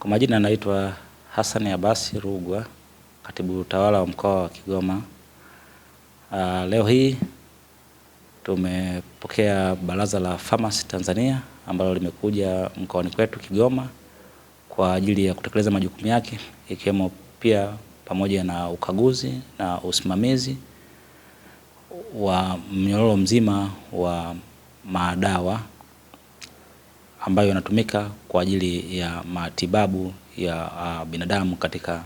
Kwa majina naitwa Hassan Abasi Rugwa, katibu tawala wa mkoa wa Kigoma. Leo hii tumepokea Baraza la Pharmacy Tanzania ambalo limekuja mkoani kwetu Kigoma kwa ajili ya kutekeleza majukumu yake, ikiwemo pia pamoja na ukaguzi na usimamizi wa mnyororo mzima wa madawa ambayo yanatumika kwa ajili ya matibabu ya binadamu katika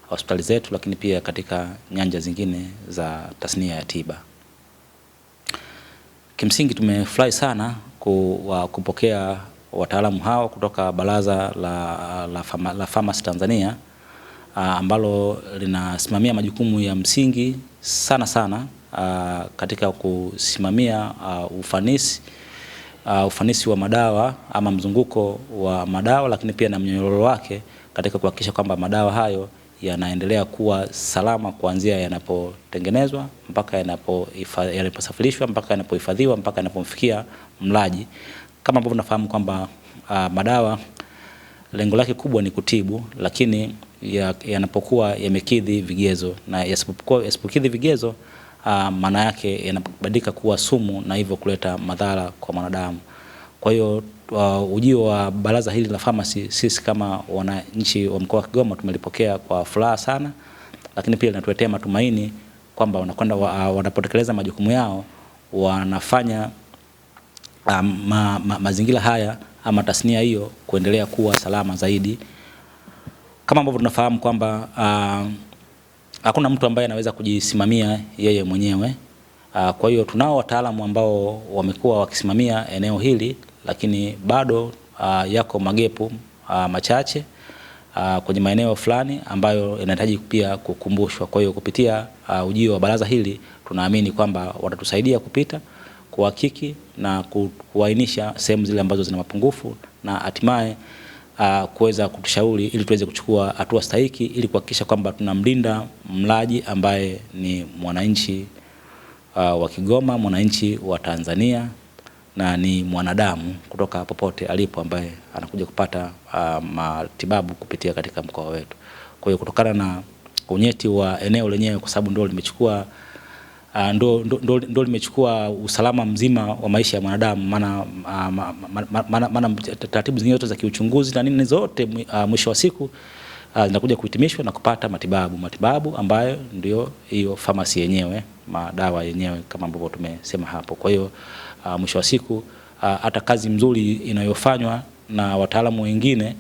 hospitali zetu, lakini pia katika nyanja zingine za tasnia ya tiba. Kimsingi tumefurahi sana kupokea wataalamu hao kutoka Baraza la Pharmacy Tanzania ambalo linasimamia majukumu ya msingi sana katika kusimamia ufanisi wa madawa ama mzunguko wa madawa, lakini pia na mnyororo wake katika kuhakikisha kwamba madawa hayo yanaendelea kuwa salama kuanzia yanapotengenezwa mpaka yanaposafirishwa mpaka yanapohifadhiwa mpaka yanapomfikia mlaji. Kama ambavyo tunafahamu kwamba madawa lengo lake kubwa ni kutibu, lakini yanapokuwa yamekidhi vigezo, na yasipokidhi vigezo maana yake yanabadilika kuwa sumu na hivyo kuleta madhara kwa mwanadamu. Kwa hiyo ujio wa baraza hili la pharmacy, sisi kama wananchi wa mkoa wa Kigoma tumelipokea kwa furaha sana, lakini pia linatuletea matumaini kwamba wanapotekeleza majukumu yao wanafanya mazingira haya ama tasnia hiyo kuendelea kuwa salama zaidi. Kama ambavyo tunafahamu kwamba hakuna mtu ambaye anaweza kujisimamia yeye mwenyewe. Kwa hiyo tunao wataalamu ambao wamekuwa wakisimamia eneo hili, lakini bado yako magepu machache kwenye maeneo fulani ambayo yanahitaji pia kukumbushwa. Kwa hiyo kupitia ujio wa baraza hili tunaamini kwamba watatusaidia kupita, kuhakiki na kuainisha sehemu zile ambazo zina mapungufu na hatimaye kuweza kutushauri ili tuweze kuchukua hatua stahiki ili kuhakikisha kwamba tunamlinda mlaji ambaye ni mwananchi wa Kigoma, mwananchi wa Tanzania, na ni mwanadamu kutoka popote alipo ambaye anakuja kupata matibabu kupitia katika mkoa wetu. Kwa hiyo kutokana na unyeti wa eneo lenyewe, kwa sababu ndio limechukua usalama mzima wa maisha ya mwanadamu, maana taratibu zingine zote za kiuchunguzi na nini zote mwisho wa siku zinakuja kuhitimishwa na kupata matibabu ambayo ndio hiyo pharmacy yenyewe, madawa yenyewe kama ambavyo tumesema hapo. Kwa hiyo mwisho wa siku hata kazi nzuri inayofanywa na wataalamu wengine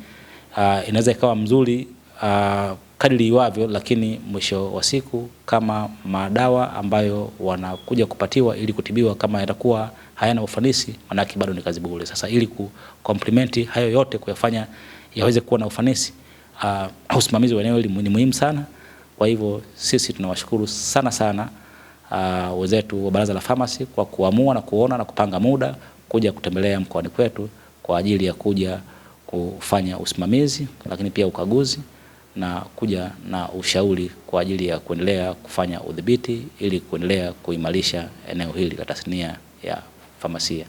inaweza ikawa mzuri kadri iwavyo, lakini mwisho wa siku kama madawa ambayo wanakuja kupatiwa ili kutibiwa kama yatakuwa hayana ufanisi, maana yake bado ni kazi bure. Sasa ili kucomplement hayo yote kuyafanya yaweze kuwa na ufanisi, usimamizi wa eneo hili ni muhimu sana. Kwa hivyo sisi tunawashukuru sana wenzetu wa Baraza la Pharmacy kwa kuamua na kuona na kupanga muda kuja kutembelea mkoani kwetu kwa ajili ya kuja kufanya usimamizi, lakini pia ukaguzi na kuja na ushauri kwa ajili ya kuendelea kufanya udhibiti ili kuendelea kuimarisha eneo hili la tasnia ya famasia.